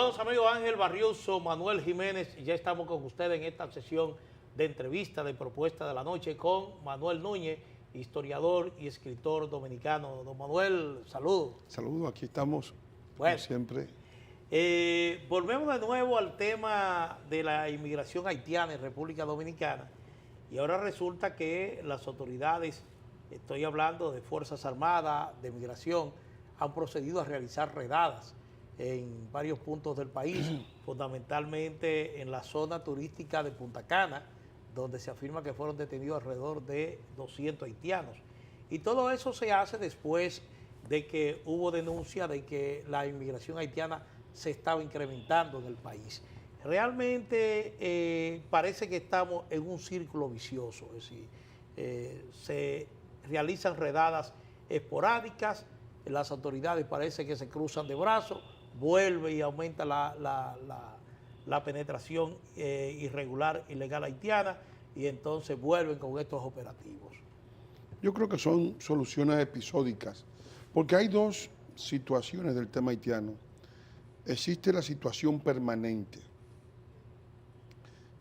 Saludos amigos Ángel Barriuso, Manuel Jiménez, y ya estamos con ustedes en esta sesión de entrevista de propuesta de la noche con Manuel Núñez, historiador y escritor dominicano. Don Manuel, saludos. Saludos, aquí estamos, Bueno, como siempre. Volvemos de nuevo al tema de la inmigración haitiana en República Dominicana, y ahora resulta que las autoridades, estoy hablando de Fuerzas Armadas, de Migración, han procedido a realizar redadas en varios puntos del país, fundamentalmente en la zona turística de Punta Cana, donde se afirma que fueron detenidos alrededor de 200 haitianos. Y todo eso se hace después de que hubo denuncia de que la inmigración haitiana se estaba incrementando en el país. Realmente parece que estamos en un círculo vicioso, es decir, se realizan redadas esporádicas, las autoridades parece que se cruzan de brazos, vuelve y aumenta la penetración irregular, ilegal haitiana, y entonces vuelven con estos operativos. Yo creo que son soluciones episódicas, porque hay dos situaciones del tema haitiano. Existe la situación permanente,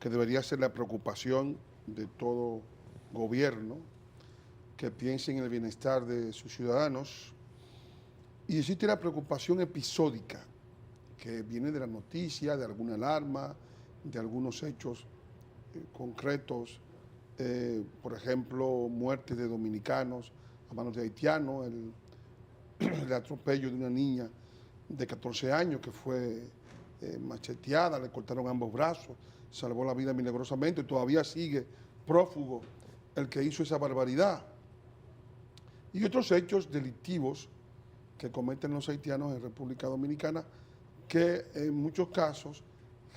que debería ser la preocupación de todo gobierno que piense en el bienestar de sus ciudadanos, y existe la preocupación episódica, que viene de la noticia, de alguna alarma, de algunos hechos concretos, por ejemplo, muertes de dominicanos a manos de haitianos, el atropello de una niña de 14 años que fue macheteada, le cortaron ambos brazos, salvó la vida milagrosamente, y todavía sigue prófugo el que hizo esa barbaridad. Y otros hechos delictivos que cometen los haitianos en República Dominicana, que en muchos casos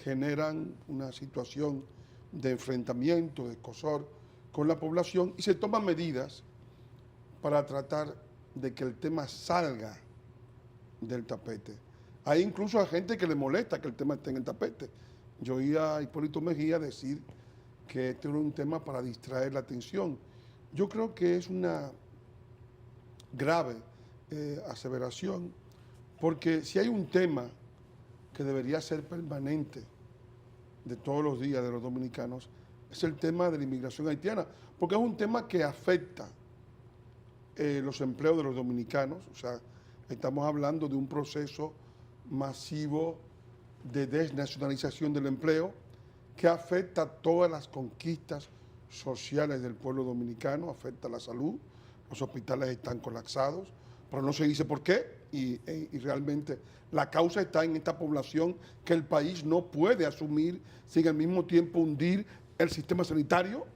generan una situación de enfrentamiento, de escozor con la población, y se toman medidas para tratar de que el tema salga del tapete. Hay incluso a gente que le molesta que el tema esté en el tapete. Yo oí a Hipólito Mejía decir que este era un tema para distraer la atención. Yo creo que es una grave aseveración, porque si hay un tema que debería ser permanente de todos los días de los dominicanos, es el tema de la inmigración haitiana, porque es un tema que afecta los empleos de los dominicanos. O sea, estamos hablando de un proceso masivo de desnacionalización del empleo que afecta todas las conquistas sociales del pueblo dominicano, afecta la salud, los hospitales están colapsados, pero no se dice por qué, y realmente la causa está en esta población que el país no puede asumir sin al mismo tiempo hundir el sistema sanitario.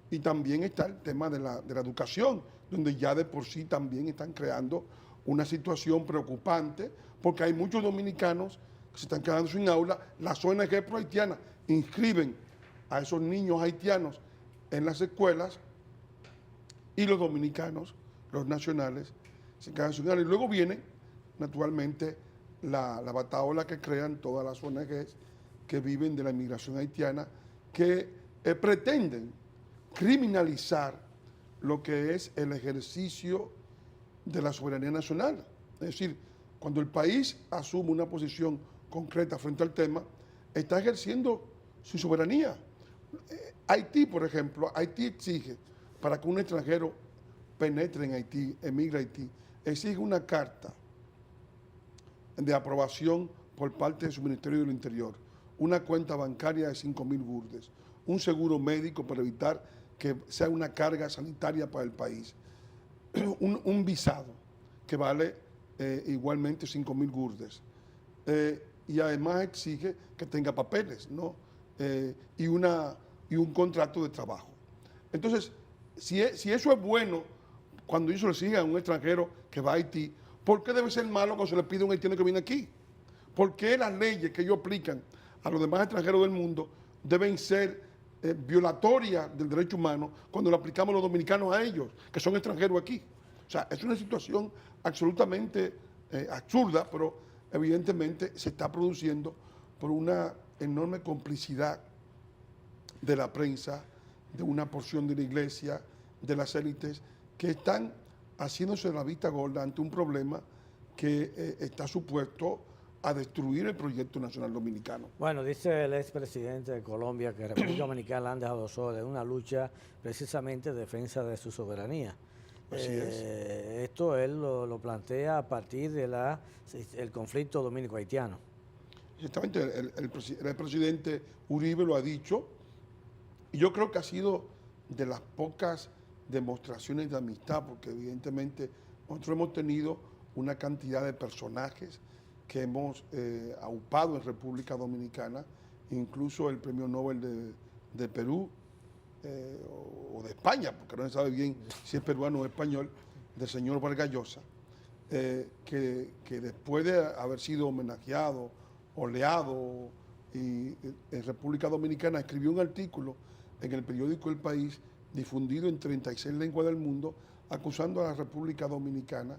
Y también está el tema de la educación, donde ya de por sí también están creando una situación preocupante, porque hay muchos dominicanos que se están quedando sin aula. Las ONG pro-haitianas inscriben a esos niños haitianos en las escuelas, y los dominicanos, los nacionales, se quedan sin aula. Y luego viene, naturalmente, la batahola que crean todas las ONGs que viven de la inmigración haitiana, que pretenden criminalizar lo que es el ejercicio de la soberanía nacional. Es decir, cuando el país asume una posición concreta frente al tema, está ejerciendo su soberanía. Haití, por ejemplo, Haití exige, para que un extranjero penetre en Haití, emigre a Haití, exige una carta de aprobación por parte de su Ministerio del Interior, una cuenta bancaria de 5.000 burdes, un seguro médico para evitar que sea una carga sanitaria para el país, un visado que vale igualmente 5.000 burdes, y además exige que tenga papeles, ¿no? Y un contrato de trabajo. Entonces, si eso es bueno cuando ellos le exigen a un extranjero que va a Haití, ¿por qué debe ser malo cuando se le pide a un haitiano que viene aquí? ¿Por qué las leyes que ellos aplican a los demás extranjeros del mundo deben ser violatorias del derecho humano cuando lo aplicamos los dominicanos a ellos, que son extranjeros aquí? O sea, es una situación absolutamente absurda, pero evidentemente se está produciendo por una enorme complicidad de la prensa, de una porción de la iglesia, de las élites, que están haciéndose la vista gorda ante un problema que está supuesto a destruir el proyecto nacional dominicano. Bueno, dice el expresidente de Colombia que República Dominicana la han dejado sola en una lucha precisamente de defensa de su soberanía. Así es. Esto él lo plantea a partir de el conflicto dominico-haitiano. Exactamente, el presidente Uribe lo ha dicho, y yo creo que ha sido de las pocas demostraciones de amistad, porque evidentemente nosotros hemos tenido una cantidad de personajes que hemos aupado en República Dominicana, incluso el premio Nobel de Perú, o de España, porque no se sabe bien si es peruano o español, del señor Vargas Llosa, que después de haber sido homenajeado, oleado, y en República Dominicana escribió un artículo en el periódico El País, difundido en 36 lenguas del mundo, acusando a la República Dominicana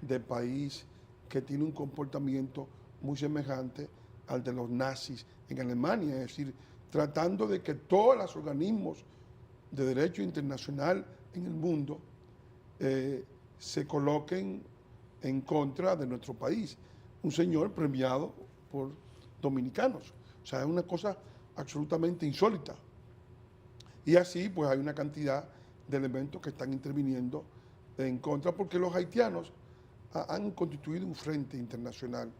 de país que tiene un comportamiento muy semejante al de los nazis en Alemania, es decir, tratando de que todos los organismos de derecho internacional en el mundo se coloquen en contra de nuestro país. Un señor premiado por dominicanos. O sea, es una cosa absolutamente insólita. Y así, pues hay una cantidad de elementos que están interviniendo en contra, porque los haitianos han constituido un frente internacional.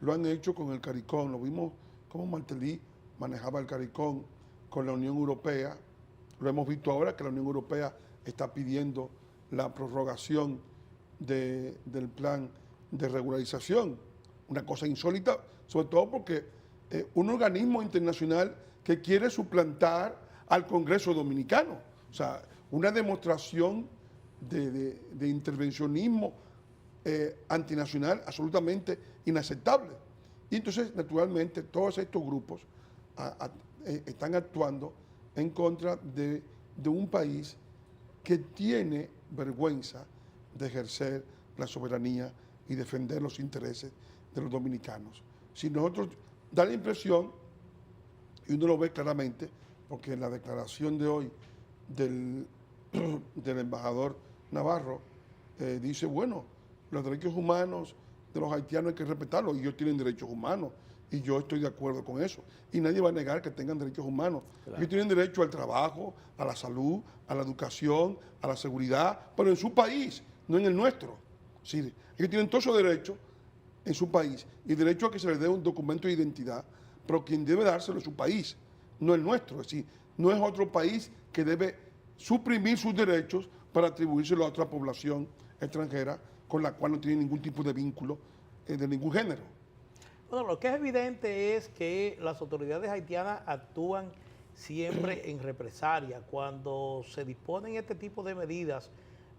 Lo han hecho con el CARICOM, lo vimos cómo Martelly manejaba el CARICOM con la Unión Europea. Lo hemos visto ahora que la Unión Europea está pidiendo la prorrogación del plan de regularización. Una cosa insólita, sobre todo porque un organismo internacional que quiere suplantar al Congreso Dominicano. O sea, una demostración de intervencionismo antinacional absolutamente inaceptable. Y entonces, naturalmente, todos estos grupos están actuando en contra de un país que tiene vergüenza de ejercer la soberanía y defender los intereses de los dominicanos. Si nosotros da la impresión, y uno lo ve claramente, porque en la declaración de hoy del embajador Navarro dice, bueno, los derechos humanos de los haitianos hay que respetarlos, y ellos tienen derechos humanos, y yo estoy de acuerdo con eso. Y nadie va a negar que tengan derechos humanos. Claro. Ellos tienen derecho al trabajo, a la salud, a la educación, a la seguridad, pero en su país, no en el nuestro. Sí, ellos tienen todos esos derechos en su país, y derecho a que se les dé un documento de identidad, pero quien debe dárselo es su país, no el nuestro. Es decir, no es otro país que debe suprimir sus derechos para atribuírselo a otra población extranjera con la cual no tiene ningún tipo de vínculo de ningún género. Bueno, lo que es evidente es que las autoridades haitianas actúan siempre en represalia. Cuando se disponen este tipo de medidas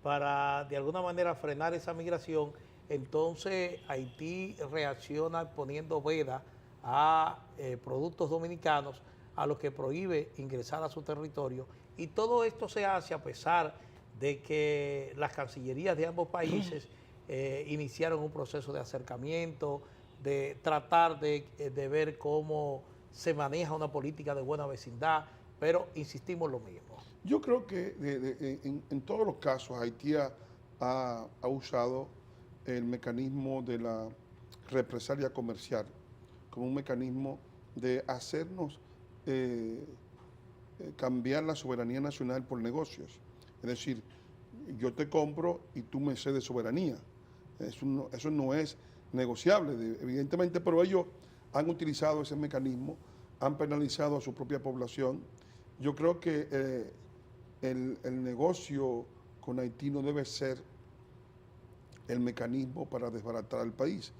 para de alguna manera frenar esa migración, entonces Haití reacciona poniendo veda a productos dominicanos a los que prohíbe ingresar a su territorio, y todo esto se hace a pesar de que las cancillerías de ambos países iniciaron un proceso de acercamiento, de tratar de ver cómo se maneja una política de buena vecindad, pero insistimos lo mismo. Yo creo que en todos los casos Haití ha usado el mecanismo de la represalia comercial como un mecanismo de hacernos cambiar la soberanía nacional por negocios. Es decir, yo te compro y tú me cedes soberanía. Eso no es negociable, evidentemente, pero ellos han utilizado ese mecanismo, han penalizado a su propia población. Yo creo que el negocio con Haití no debe ser el mecanismo para desbaratar al país.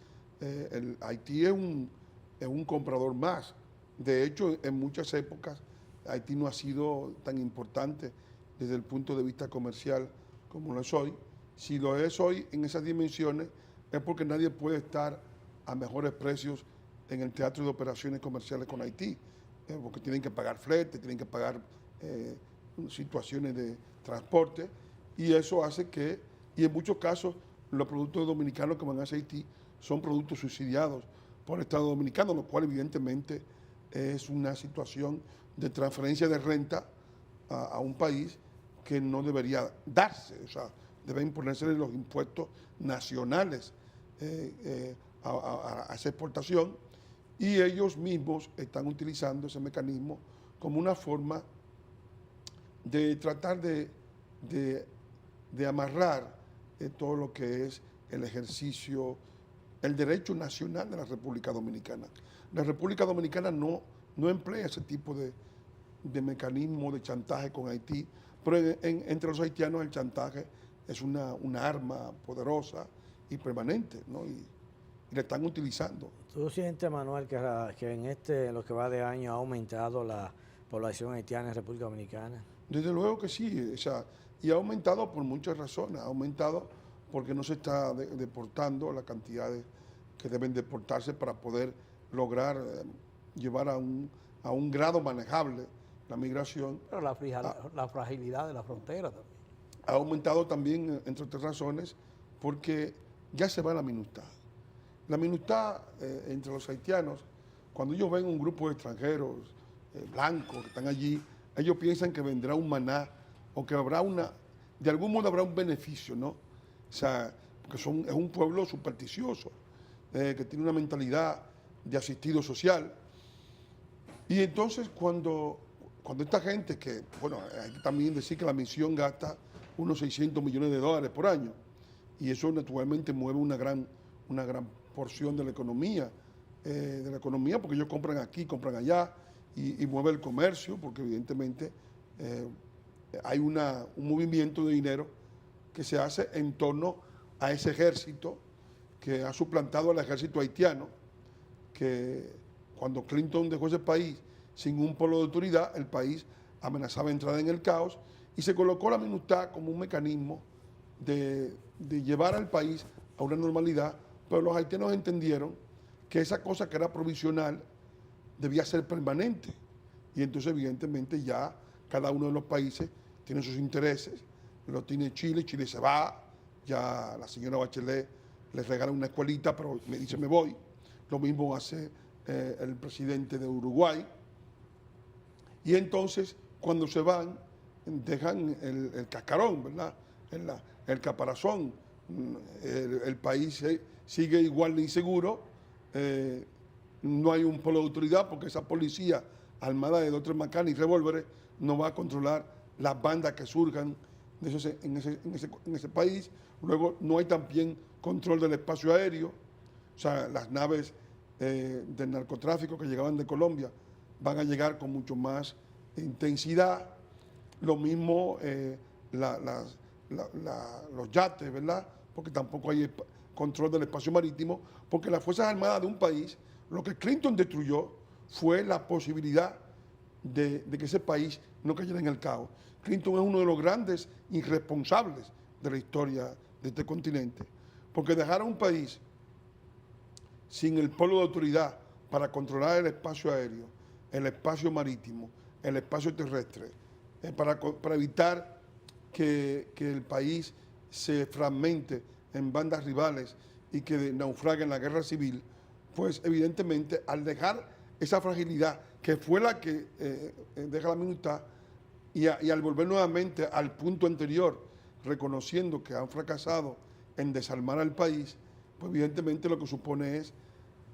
Haití es un comprador más. De hecho, en muchas épocas, Haití no ha sido tan importante desde el punto de vista comercial como lo es hoy. Si lo es hoy en esas dimensiones, es porque nadie puede estar a mejores precios en el teatro de operaciones comerciales con Haití, porque tienen que pagar flete, tienen que pagar situaciones de transporte, y eso hace que, y en muchos casos, los productos dominicanos que van hacia Haití son productos subsidiados por el Estado Dominicano, lo cual evidentemente es una situación de transferencia de renta a un país que no debería darse. O sea, deben ponerse los impuestos nacionales a esa exportación, y ellos mismos están utilizando ese mecanismo como una forma de tratar de amarrar todo lo que es el ejercicio, el derecho nacional de la República Dominicana. La República Dominicana no emplea ese tipo de mecanismo de chantaje con Haití, pero entre los haitianos el chantaje es una arma poderosa y permanente, ¿no? Y la están utilizando. ¿Tú sientes, Manuel, que en lo que va de año ha aumentado la población haitiana en República Dominicana? Desde luego que sí, o sea, y ha aumentado por muchas razones. Ha aumentado porque no se está deportando la cantidad que deben deportarse para poder lograr llevar a un grado manejable la migración. Pero la fragilidad de la frontera también. Ha aumentado también, entre otras razones, porque ya se va la minustad. La minustad entre los haitianos, cuando ellos ven un grupo de extranjeros blancos que están allí, ellos piensan que vendrá un maná o que habrá de algún modo habrá un beneficio, ¿no? O sea, porque es un pueblo supersticioso, que tiene una mentalidad de asistido social. Y entonces cuando esta gente que, bueno, hay que también decir que la misión gasta unos 600 millones de dólares por año, y eso naturalmente mueve una gran porción de la economía, porque ellos compran aquí, compran allá, y mueve el comercio, porque evidentemente hay un movimiento de dinero que se hace en torno a ese ejército que ha suplantado al ejército haitiano, que cuando Clinton dejó ese país sin un polo de autoridad, el país amenazaba entrar en el caos, y se colocó la minustad como un mecanismo de llevar al país a una normalidad, pero los haitianos entendieron que esa cosa que era provisional debía ser permanente, y entonces evidentemente ya cada uno de los países tiene sus intereses. Lo tiene Chile se va, ya la señora Bachelet les regala una escuelita, pero me dice me voy. Lo mismo hace el presidente de Uruguay, y entonces cuando se van dejan el cascarón, ¿verdad? El caparazón. El país sigue igual de inseguro. No hay un polo de autoridad porque esa policía armada de 2 o 3 macanas y revólveres no va a controlar las bandas que surjan en ese país. Luego no hay también control del espacio aéreo. O sea, las naves del narcotráfico que llegaban de Colombia van a llegar con mucho más intensidad. Lo mismo los yates, ¿verdad? Porque tampoco hay control del espacio marítimo, porque las Fuerzas Armadas de un país, lo que Clinton destruyó fue la posibilidad de que ese país no cayera en el caos. Clinton es uno de los grandes irresponsables de la historia de este continente, porque dejar a un país sin el polo de autoridad para controlar el espacio aéreo, el espacio marítimo, el espacio terrestre, para evitar que el país se fragmente en bandas rivales y que naufrague en la guerra civil, pues evidentemente al dejar esa fragilidad que fue la que deja la minustad, y al volver nuevamente al punto anterior, reconociendo que han fracasado en desarmar al país, pues evidentemente lo que supone es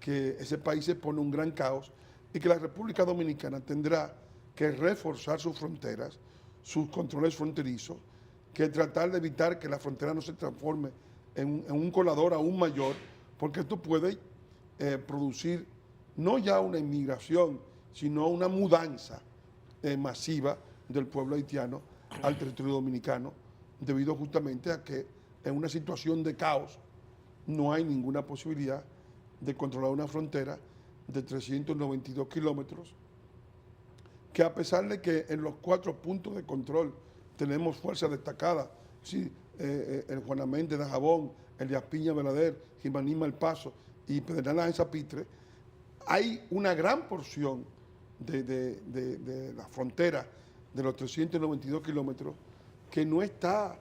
que ese país se pone un gran caos y que la República Dominicana tendrá que reforzar sus fronteras, sus controles fronterizos, que tratar de evitar que la frontera no se transforme en un colador aún mayor, porque esto puede producir no ya una inmigración, sino una mudanza masiva del pueblo haitiano al territorio dominicano, debido justamente a que en una situación de caos no hay ninguna posibilidad de controlar una frontera de 392 kilómetros, que a pesar de que en los 4 puntos de control tenemos fuerzas destacadas, sí, el Juana Méndez de Jabón, el de Aspiña Belader, Jimaní Malpaso y Pedernales de Zapitre, hay una gran porción de la frontera de los 392 kilómetros que no está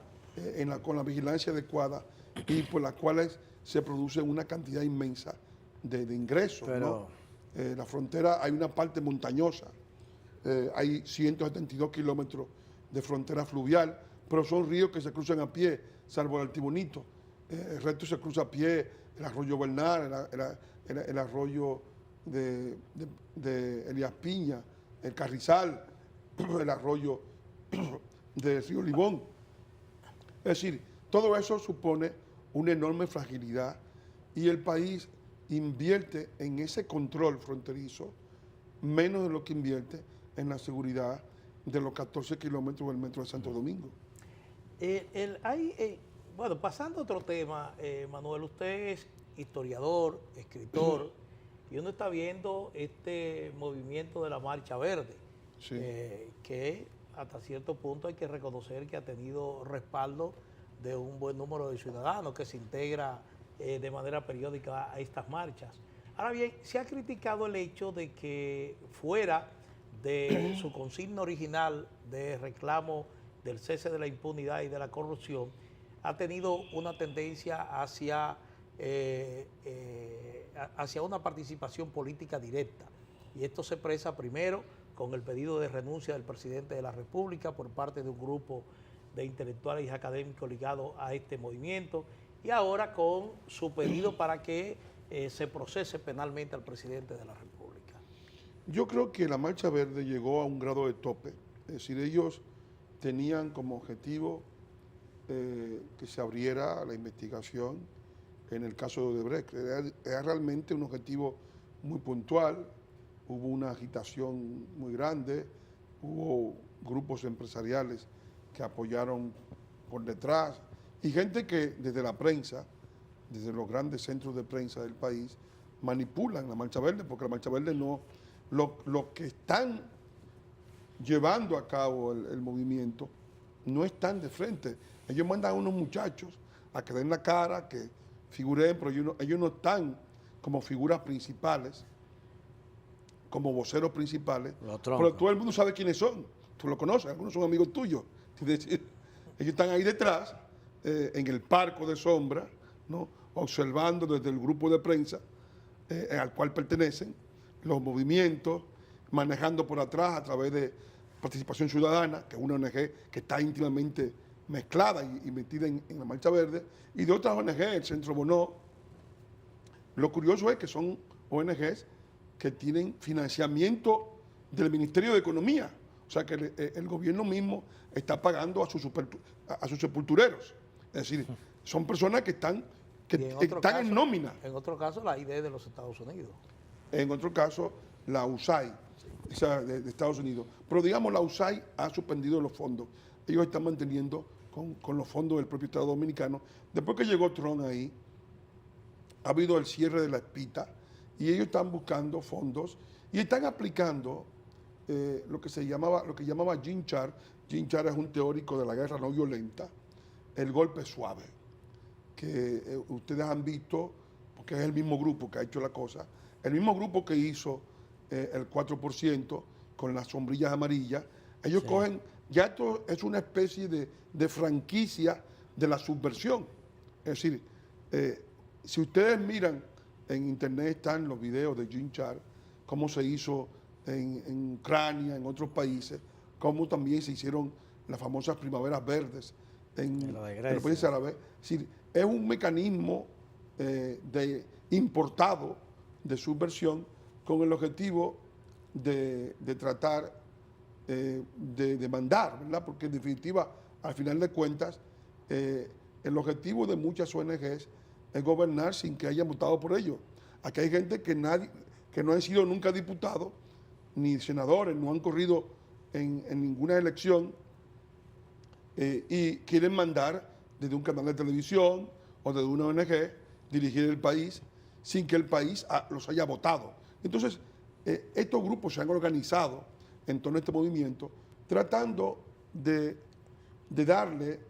con la vigilancia adecuada y por las cuales se produce una cantidad inmensa de ingresos. Pero... ¿no? La frontera, hay una parte montañosa, hay 172 kilómetros de frontera fluvial, pero son ríos que se cruzan a pie, salvo el Altibonito. El resto se cruza a pie el arroyo Bernal, el arroyo de Elías Piña, el Carrizal, el arroyo del río Libón. Es decir, todo eso supone una enorme fragilidad y el país invierte en ese control fronterizo menos de lo que invierte en la seguridad de los 14 kilómetros del metro de Santo Domingo. Bueno, pasando a otro tema, Manuel, usted es historiador, escritor, y uno está viendo este movimiento de la Marcha Verde, Sí. que hasta cierto punto hay que reconocer que ha tenido respaldo de un buen número de ciudadanos que se integra de manera periódica a estas marchas. Ahora bien, se ha criticado el hecho de que fuera de su consigna original de reclamo del cese de la impunidad y de la corrupción, ha tenido una tendencia hacia una participación política directa. Y esto se expresa primero con el pedido de renuncia del presidente de la República por parte de un grupo de intelectuales y académicos ligados a este movimiento, y ahora con su pedido para que se procese penalmente al presidente de la República. Yo creo que la Marcha Verde llegó a un grado de tope. Es decir, ellos tenían como objetivo que se abriera la investigación en el caso de Odebrecht. Era realmente un objetivo muy puntual, hubo una agitación muy grande, hubo grupos empresariales que apoyaron por detrás y gente que desde la prensa, desde los grandes centros de prensa del país, manipulan la Marcha Verde, porque la Marcha Verde no, lo que están llevando a cabo el movimiento no están de frente. Ellos mandan a unos muchachos a que den la cara, que figuren, pero ellos no están como figuras principales, como voceros principales, pero todo el mundo sabe quiénes son, tú los conoces, algunos son amigos tuyos. Es decir, ellos están ahí detrás, en el parco de sombra, ¿no?, observando desde el grupo de prensa al cual pertenecen, los movimientos, manejando por atrás a través de Participación Ciudadana, que es una ONG que está íntimamente mezclada y metida en la Marcha Verde, y de otras ONG, el Centro Bonó. Lo curioso es que son ONGs que tienen financiamiento del Ministerio de Economía, o sea que el gobierno mismo está pagando a sus sepultureros. Es decir, son personas que están en nómina. En otro caso, la ID de los Estados Unidos. En otro caso, la USAID, esa de Estados Unidos. Pero digamos, la USAID ha suspendido los fondos. Ellos están manteniendo con los fondos del propio Estado Dominicano. Después que llegó Trump ahí, ha habido el cierre de la espita y ellos están buscando fondos y están aplicando lo que llamaba Jim Char. Jim Char es un teórico de la guerra no violenta, el golpe suave, que ustedes han visto, porque es el mismo grupo que ha hecho la cosa, el mismo grupo que hizo el 4% con las sombrillas amarillas. Ellos cogen, ya esto es una especie de franquicia de la subversión. Es decir, si ustedes miran en internet, están los videos de Jim Char, cómo se hizo en Ucrania, en otros países, cómo también se hicieron las famosas primaveras verdes en los países árabes. Es decir, es un mecanismo importado de subversión con el objetivo de tratar de demandar, ¿verdad? Porque en definitiva, al final de cuentas, el objetivo de muchas ONGs es gobernar sin que hayan votado por ellos. Aquí hay gente que no han sido nunca diputados, ni senadores, no han corrido en ninguna elección y quieren mandar desde un canal de televisión o desde una ONG dirigir el país sin que el país los haya votado. Entonces, estos grupos se han organizado en torno a este movimiento tratando de darle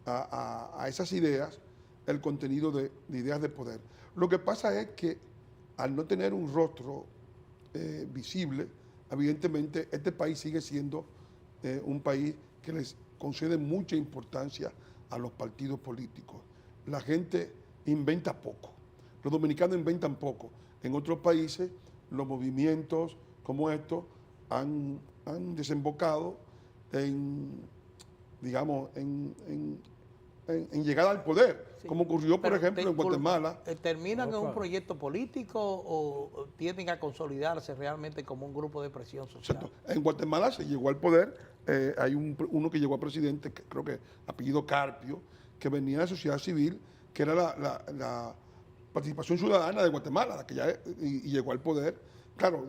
a esas ideas el contenido de ideas de poder. Lo que pasa es que al no tener un rostro visible, evidentemente este país sigue siendo un país que les concede mucha importancia a los partidos políticos. La gente inventa poco, los dominicanos inventan poco. En otros países los movimientos como estos han desembocado en, digamos, en llegada al poder. como ocurrió, por Pero ejemplo, en Guatemala. ¿Terminan en un proyecto político o tienden a consolidarse realmente como un grupo de presión social? Exacto. En Guatemala se llegó al poder, hay uno que llegó a presidente, que creo que apellido Carpio, que venía de la sociedad civil, que era la participación ciudadana de Guatemala, y llegó al poder. Claro,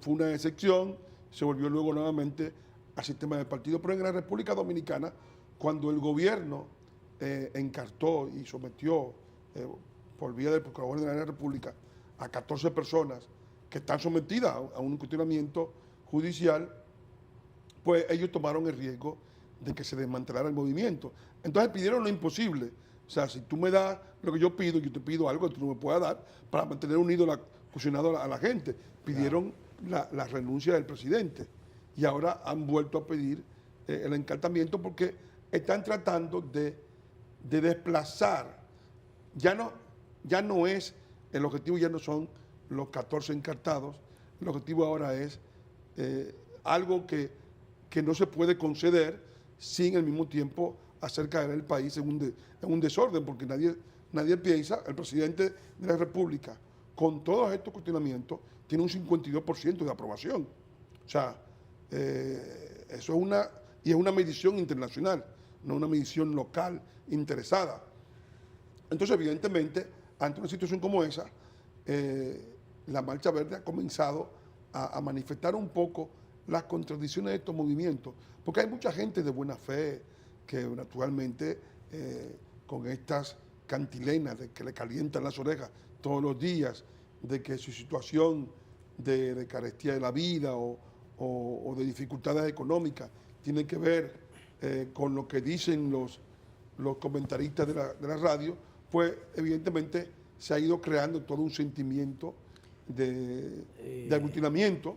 fue una excepción, se volvió luego nuevamente al sistema de partido, pero en la República Dominicana, cuando el gobierno encartó y sometió por vía del Procurador General de la República a 14 personas que están sometidas a un cuestionamiento judicial, pues ellos tomaron el riesgo de que se desmantelara el movimiento. Entonces pidieron lo imposible. O sea, si tú me das lo que yo pido, yo te pido algo que tú no me puedas dar para mantener unido fusionado a la gente. Pidieron la renuncia del presidente y ahora han vuelto a pedir el encartamiento porque están tratando de desplazar. Ya no es, el objetivo ya no son los 14 encartados, el objetivo ahora es algo que no se puede conceder sin al mismo tiempo hacer caer el país en un desorden, porque nadie piensa, el presidente de la República, con todos estos cuestionamientos, tiene un 52% de aprobación. O sea, eso es una medición internacional, no una medición local interesada. Entonces, evidentemente, ante una situación como esa, la Marcha Verde ha comenzado a manifestar un poco las contradicciones de estos movimientos, porque hay mucha gente de buena fe que naturalmente con estas cantilenas de que le calientan las orejas todos los días, de que su situación de carestía de la vida o de dificultades económicas tiene que ver con lo que dicen los comentaristas de la radio, pues evidentemente se ha ido creando todo un sentimiento de aglutinamiento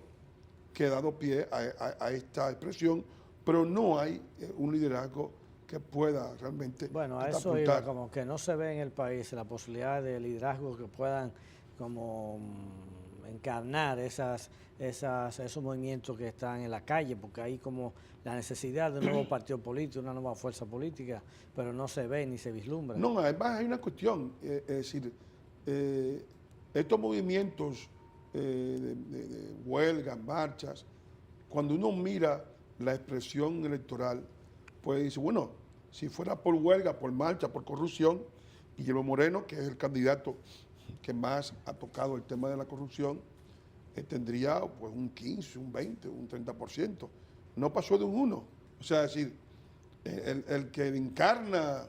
que ha dado pie a esta expresión, pero no hay un liderazgo que pueda realmente Bueno, a eso iba, como que no se ve en el país la posibilidad de liderazgos que puedan como encarnar esos movimientos que están en la calle, porque hay como la necesidad de un nuevo partido político, una nueva fuerza política, pero no se ve ni se vislumbra. No, además hay una cuestión, es decir, estos movimientos de huelgas, marchas, cuando uno mira la expresión electoral, pues dice, bueno, si fuera por huelga, por marcha, por corrupción, Guillermo Moreno, que es el candidato que más ha tocado el tema de la corrupción, tendría pues un 15, un 20, un 30%. No pasó de un 1. O sea, es decir, el que encarna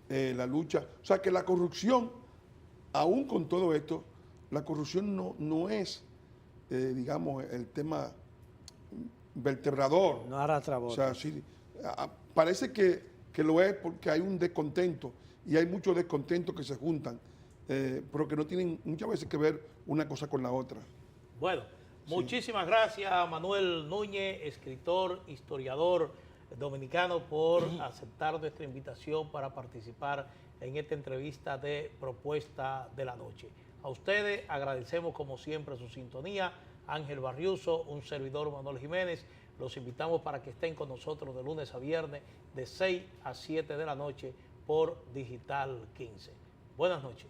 la lucha, o sea, que la corrupción, aún con todo esto, la corrupción no es, digamos, el tema vertebrador. No arrastra votos. O sea, sí, parece que lo es porque hay un descontento y hay muchos descontentos que se juntan, pero que no tienen muchas veces que ver una cosa con la otra. Bueno, muchísimas gracias a Manuel Núñez, escritor, historiador dominicano, por aceptar nuestra invitación para participar en esta entrevista de Propuesta de la Noche. A ustedes agradecemos como siempre su sintonía. Ángel Barriuso, un servidor Manuel Jiménez, los invitamos para que estén con nosotros de lunes a viernes de 6 a 7 de la noche por Digital 15. Buenas noches.